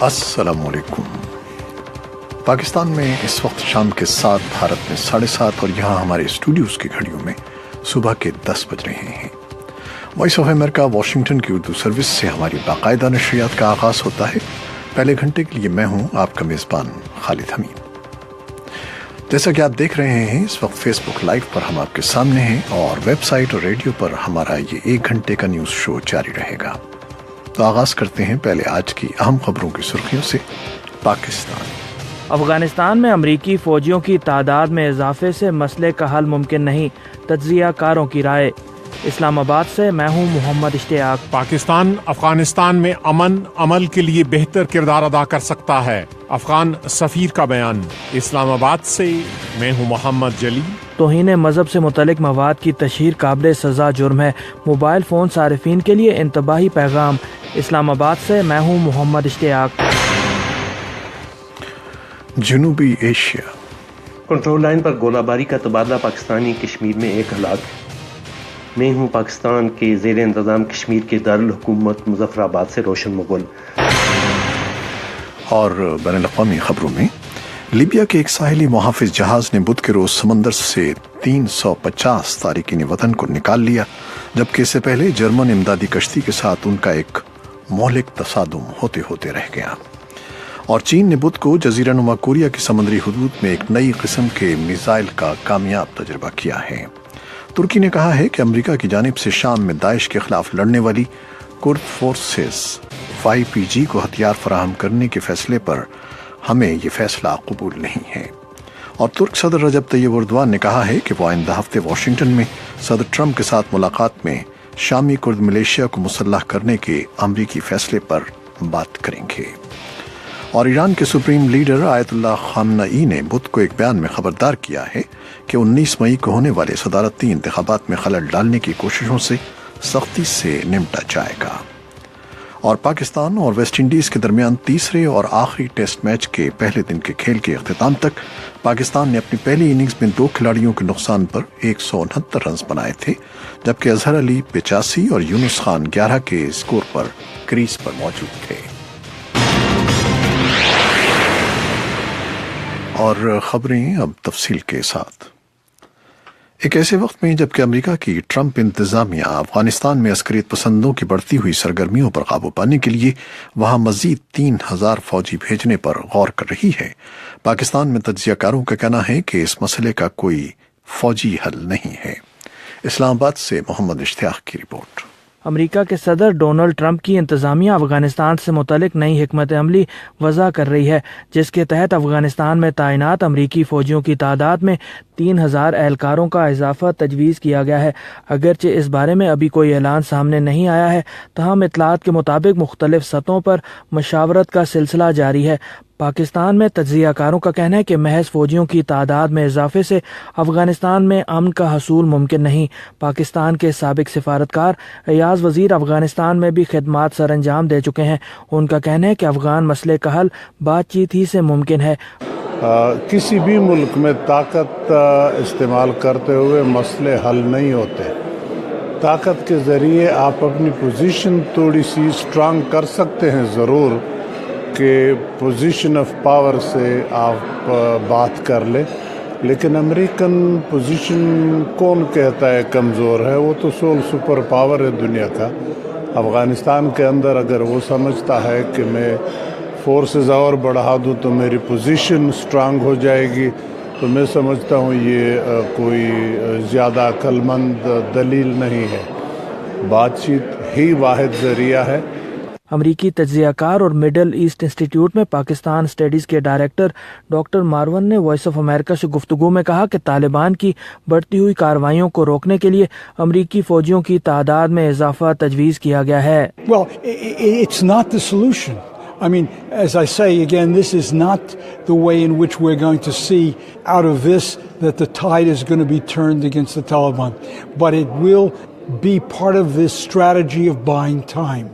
السلام علیکم۔ پاکستان میں اس وقت شام کے 7، بھارت میں 7:30 اور یہاں ہمارے اسٹوڈیوز کی گھڑیوں میں صبح کے 10 بج رہے ہیں۔ وائس آف امریکہ واشنگٹن کی اردو سروس سے ہماری باقاعدہ نشریات کا آغاز ہوتا ہے۔ پہلے گھنٹے کے لیے میں ہوں آپ کا میزبان خالد حمید۔ جیسا کہ آپ دیکھ رہے ہیں اس وقت فیس بک لائیو پر ہم آپ کے سامنے ہیں اور ویب سائٹ اور ریڈیو پر ہمارا یہ 1 گھنٹے کا نیوز شو جاری رہے گا۔ تو آغاز کرتے ہیں پہلے آج کی اہم خبروں کی سرخیوں سے۔ افغانستان میں امریکی فوجیوں کی تعداد میں اضافے سے مسئلے کا حل ممکن نہیں، تجزیہ کاروں کی رائے۔ اسلام آباد سے میں ہوں محمد اشتیاق۔ پاکستان افغانستان میں امن عمل کے لیے بہتر کردار ادا کر سکتا ہے، افغان سفیر کا بیان۔ اسلام آباد سے میں ہوں محمد جلیل۔ توہین مذہب سے متعلق مواد کی تشہیر قابل سزا جرم ہے، موبائل فون صارفین کے لیے انتباہی پیغام۔ اسلام آباد سے میں ہوں محمد اشتیاق۔ جنوبی ایشیا، کنٹرول لائن پر گولہ باری کا تبادلہ، پاکستانی کشمیر میں 1 ہلاک۔ میں ہوں پاکستان کے زیر انتظام کشمیر کے دارالحکومت مظفر آباد سے روشن مغل۔ اور بین الاقوامی خبروں میں لیبیا کے ایک ساحلی محافظ جہاز نے بدھ کے روز سمندر سے 350 تارکین وطن کو نکال لیا، جبکہ اس سے پہلے جرمن امدادی کشتی کے ساتھ ان کا ایک مہلک تصادم ہوتے ہوتے رہ گیا۔ اور چین نے بدھ کو جزیرہ نما کوریا کی سمندری حدود میں ایک نئی قسم کے میزائل کا کامیاب تجربہ کیا ہے۔ ترکی نے کہا ہے کہ امریکہ کی جانب سے شام میں داعش کے خلاف لڑنے والی کرد فورسز YPG کو ہتھیار فراہم کرنے کے فیصلے پر ہمیں یہ فیصلہ قبول نہیں ہے۔ اور ترک صدر رجب طیب اردوان نے کہا ہے کہ وہ آئندہ ہفتے واشنگٹن میں صدر ٹرمپ کے ساتھ ملاقات میں شامی کرد ملیشیا کو مسلح کرنے کے امریکی فیصلے پر بات کریں گے۔ اور ایران کے سپریم لیڈر آیت اللہ خامنئی نے بدھ کو ایک بیان میں خبردار کیا ہے کہ 19 مئی کو ہونے والے صدارتی انتخابات میں خلل ڈالنے کی کوششوں سے سختی سے نمٹا جائے گا۔ اور پاکستان اور ویسٹ انڈیز کے درمیان تیسرے اور آخری ٹیسٹ میچ کے پہلے دن کے کھیل کے اختتام تک پاکستان نے اپنی پہلی اننگز میں 2 کھلاڑیوں کے نقصان پر 169 رنز بنائے تھے، جبکہ اظہر علی 85 اور یونس خان 11 کے اسکور پر کریز پر موجود تھے۔ اور خبریں اب تفصیل کے ساتھ۔ ایک ایسے وقت میں جبکہ امریکہ کی ٹرمپ انتظامیہ افغانستان میں عسکریت پسندوں کی بڑھتی ہوئی سرگرمیوں پر قابو پانے کے لیے وہاں مزید 3000 فوجی بھیجنے پر غور کر رہی ہے، پاکستان میں تجزیہ کاروں کا کہنا ہے کہ اس مسئلے کا کوئی فوجی حل نہیں ہے۔ اسلام آباد سے محمد اشتیاق کی رپورٹ۔ امریکہ کے صدر ڈونلڈ ٹرمپ کی انتظامیہ افغانستان سے متعلق نئی حکمت عملی وضع کر رہی ہے، جس کے تحت افغانستان میں تعینات امریکی فوجیوں کی تعداد میں 3000 اہلکاروں کا اضافہ تجویز کیا گیا ہے۔ اگرچہ اس بارے میں ابھی کوئی اعلان سامنے نہیں آیا ہے، تاہم اطلاعات کے مطابق مختلف سطحوں پر مشاورت کا سلسلہ جاری ہے۔ پاکستان میں تجزیہ کاروں کا کہنا ہے کہ محض فوجیوں کی تعداد میں اضافے سے افغانستان میں امن کا حصول ممکن نہیں۔ پاکستان کے سابق سفارتکار ایاز وزیر افغانستان میں بھی خدمات سر انجام دے چکے ہیں۔ ان کا کہنا ہے کہ افغان مسئلے کا حل بات چیت ہی سے ممکن ہے۔ کسی بھی ملک میں طاقت استعمال کرتے ہوئے مسئلے حل نہیں ہوتے۔ طاقت کے ذریعے آپ اپنی پوزیشن تھوڑی سی اسٹرانگ کر سکتے ہیں ضرور، کہ پوزیشن آف پاور سے آپ بات کر لیں، لیکن امریکن پوزیشن کون کہتا ہے کمزور ہے؟ وہ تو سول سپر پاور ہے دنیا کا۔ افغانستان کے اندر اگر وہ سمجھتا ہے کہ میں فورسز اور بڑھا دوں تو میری پوزیشن اسٹرانگ ہو جائے گی، تو میں سمجھتا ہوں یہ کوئی زیادہ عقل مند دلیل نہیں ہے۔ بات چیت ہی واحد ذریعہ ہے۔ امریکی تجزیہ کار اور مڈل ایسٹ انسٹیٹیوٹ میں پاکستان اسٹڈیز کے ڈائریکٹر ڈاکٹر مارون نے وائس آف امریکہ سے گفتگو میں کہا کہ طالبان کی بڑھتی ہوئی کارروائیوں کو روکنے کے لیے امریکی فوجیوں کی تعداد میں اضافہ تجویز کیا گیا ہے۔ Well, it's not the solution. I mean, as I say again, this is not the way in which we're going to see out of this that the tide is going to be turned against the Taliban. But it will be part of this strategy of buying time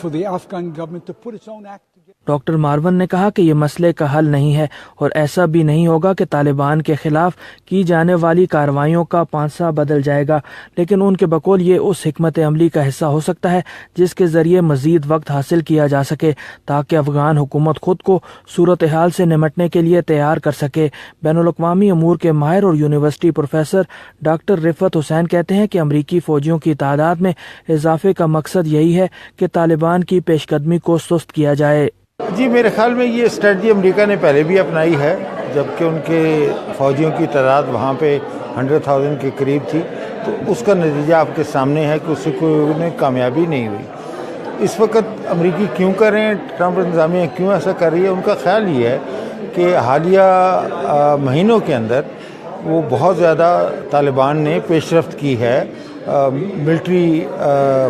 for the Afghan government to put its own act together. Doctor مارون نے کہا کہ یہ مسئلے کا حل نہیں ہے اور ایسا بھی نہیں ہوگا کہ طالبان کے خلاف کی جانے والی کارروائیوں کا پانسہ بدل جائے گا، لیکن ان کے بقول یہ اس حکمت عملی کا حصہ ہو سکتا ہے جس کے ذریعے مزید وقت حاصل کیا جا سکے تاکہ افغان حکومت خود کو صورتحال سے نمٹنے کے لیے تیار کر سکے۔ بین الاقوامی امور کے ماہر اور یونیورسٹی پروفیسر ڈاکٹر رفعت حسین کہتے ہیں کہ امریکی فوجیوں کی تعداد میں اضافے کا مقصد یہی ہے کہ طالبان کی پیش قدمی کو سست کیا جائے۔ جی میرے خیال میں یہ اسٹریٹجی امریکہ نے پہلے بھی اپنائی ہے، جبکہ ان کے فوجیوں کی تعداد وہاں پہ 100,000 کے قریب تھی، تو اس کا نتیجہ آپ کے سامنے ہے کہ اس سے کوئی کامیابی نہیں ہوئی۔ اس وقت امریکی کیوں کر رہے ہیں، ٹرمپ انتظامیہ کیوں ایسا کر رہی ہے، ان کا خیال یہ ہے کہ حالیہ مہینوں کے اندر وہ بہت زیادہ طالبان نے پیش رفت کی ہے ملٹری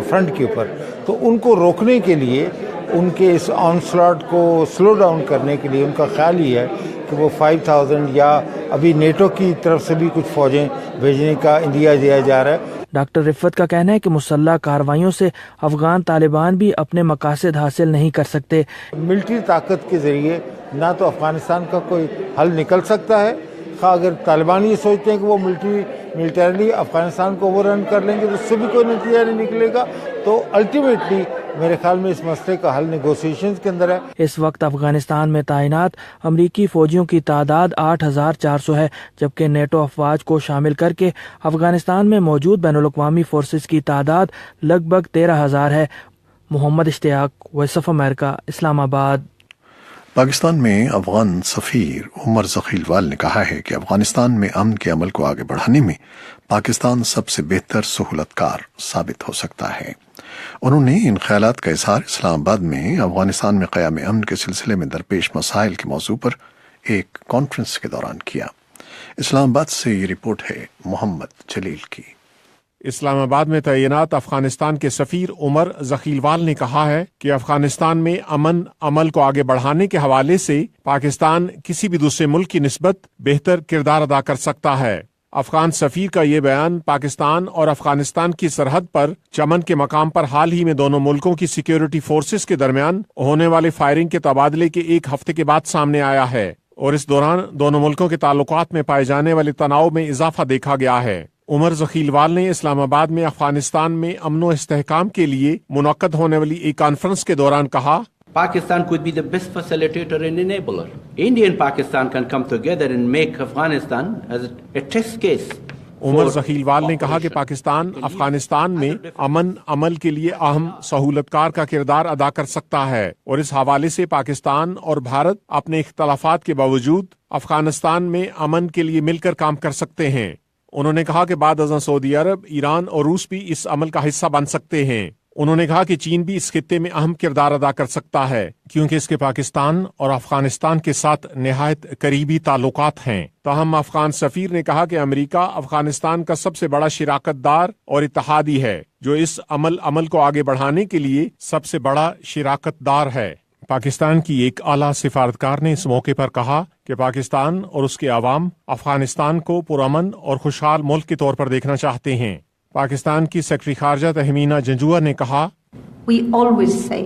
فرنٹ کے اوپر، تو ان کو روکنے کے لیے، ان کے اس آن سلاٹ کو سلو ڈاؤن کرنے کے لیے ان کا خیال ہی ہے کہ وہ 5,000 یا ابھی نیٹو کی طرف سے بھی کچھ فوجیں بھیجنے کا اندیا دیا جا رہا ہے۔ ڈاکٹر رفعت کا کہنا ہے کہ مسلح کارروائیوں سے افغان طالبان بھی اپنے مقاصد حاصل نہیں کر سکتے۔ ملٹری طاقت کے ذریعے نہ تو افغانستان کا کوئی حل نکل سکتا ہے، اگر طالبان یہ سوچتے ہیں کہ وہ ملٹریلی افغانستان کو اوور رن کر لیں گے تو اس سے بھی کوئی نتیجہ نہیں نکلے گا، تو الٹیمیٹلی میرے خیال میں اس مسئلے کا حل نیگوسیشنز کے اندر ہے۔ اس وقت افغانستان میں تعینات امریکی فوجیوں کی تعداد 8,400 ہے، جبکہ نیٹو افواج کو شامل کر کے افغانستان میں موجود بین الاقوامی فورسز کی تعداد لگ بھگ 13,000 ہے۔ محمد اشتیاق، وائس آف امریکہ، اسلام آباد۔ پاکستان میں افغان سفیر عمر ذخیلوال نے کہا ہے کہ افغانستان میں امن کے عمل کو آگے بڑھانے میں پاکستان سب سے بہتر سہولت کار ثابت ہو سکتا ہے۔ انہوں نے ان خیالات کا اظہار اسلام آباد میں افغانستان میں قیام امن کے سلسلے میں درپیش مسائل کے موضوع پر ایک کانفرنس کے دوران کیا۔ اسلام آباد سے یہ رپورٹ ہے محمد جلیل کی۔ اسلام آباد میں تعینات افغانستان کے سفیر عمر ذخیلوال نے کہا ہے کہ افغانستان میں امن عمل کو آگے بڑھانے کے حوالے سے پاکستان کسی بھی دوسرے ملک کی نسبت بہتر کردار ادا کر سکتا ہے۔ افغان سفیر کا یہ بیان پاکستان اور افغانستان کی سرحد پر چمن کے مقام پر حال ہی میں دونوں ملکوں کی سیکیورٹی فورسز کے درمیان ہونے والے فائرنگ کے تبادلے کے ایک ہفتے کے بعد سامنے آیا ہے، اور اس دوران دونوں ملکوں کے تعلقات میں پائے جانے والے تناؤ میں اضافہ دیکھا گیا ہے۔ عمر ذخیلوال نے اسلام آباد میں افغانستان میں امن و استحکام کے لیے منعقد ہونے والی ایک کانفرنس کے دوران کہا، Pakistan could be the best facilitator and enabler. India and Pakistan can come together and make Afghanistan as a test case. عمر ذخیلوال نے کہا کہ پاکستان افغانستان میں امن عمل کے لیے اہم سہولت کار کا کردار ادا کر سکتا ہے، اور اس حوالے سے پاکستان اور بھارت اپنے اختلافات کے باوجود افغانستان میں امن کے لیے مل کر کام کر سکتے ہیں۔ انہوں نے کہا کہ بعد ازاں سعودی عرب، ایران اور روس بھی اس عمل کا حصہ بن سکتے ہیں۔ انہوں نے کہا کہ چین بھی اس خطے میں اہم کردار ادا کر سکتا ہے، کیونکہ اس کے پاکستان اور افغانستان کے ساتھ نہایت قریبی تعلقات ہیں۔ تاہم افغان سفیر نے کہا کہ امریکہ افغانستان کا سب سے بڑا شراکت دار اور اتحادی ہے، جو اس عمل کو آگے بڑھانے کے لیے سب سے بڑا شراکت دار ہے۔ پاکستان کی ایک اعلیٰ سفارتکار نے اس موقع پر کہا کہ پاکستان اور اس کے عوام افغانستان کو پرامن اور خوشحال ملک کے طور پر دیکھنا چاہتے ہیں۔ پاکستان کی سیکرٹری خارجہ تہمینہ جنجوعہ نے کہا، We always say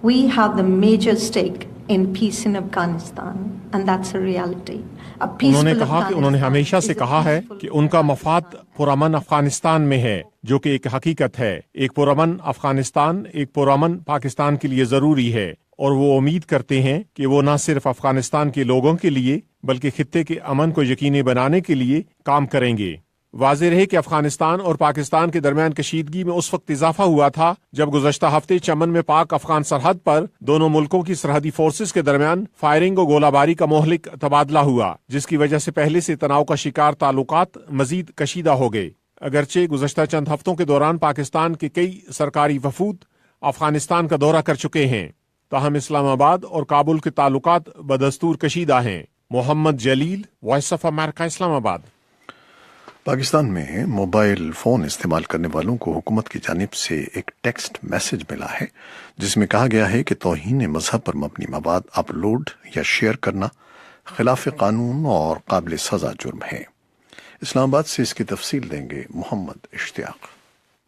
we have the major stake in peace in Afghanistan and that's a reality. انہوں نے کہا کہ انہوں نے ہمیشہ سے کہا ہے کہ ان کا مفاد پرامن افغانستان میں ہے، جو کہ ایک حقیقت ہے۔ ایک پرامن افغانستان ایک پرامن پاکستان کے لیے ضروری ہے، اور وہ امید کرتے ہیں کہ وہ نہ صرف افغانستان کے لوگوں کے لیے بلکہ خطے کے امن کو یقینی بنانے کے لیے کام کریں گے۔ واضح رہے کہ افغانستان اور پاکستان کے درمیان کشیدگی میں اس وقت اضافہ ہوا تھا جب گزشتہ ہفتے چمن میں پاک افغان سرحد پر دونوں ملکوں کی سرحدی فورسز کے درمیان فائرنگ و گولہ باری کا مہلک تبادلہ ہوا، جس کی وجہ سے پہلے سے تناؤ کا شکار تعلقات مزید کشیدہ ہو گئے۔ اگرچہ گزشتہ چند ہفتوں کے دوران پاکستان کے کئی سرکاری وفود افغانستان کا دورہ کر چکے ہیں، تاہم اسلام آباد اور کابل کے تعلقات بدستور کشیدہ ہیں۔ محمد جلیل، وائس آف امریکہ، اسلام آباد۔ پاکستان میں موبائل فون استعمال کرنے والوں کو حکومت کی جانب سے ایک ٹیکسٹ میسج ملا ہے جس میں کہا گیا ہے کہ توہین مذہب پر مبنی مواد اپلوڈ یا شیئر کرنا خلاف قانون اور قابل سزا جرم ہے۔ اسلام آباد سے اس کی تفصیل دیں گے محمد اشتیاق۔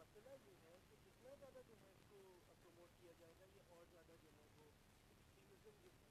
مسئلہ یہ ہے کہ جتنا زیادہ جو ہے اس کو پروموٹ کیا جائے گا یہ اور زیادہ جو ہے وہ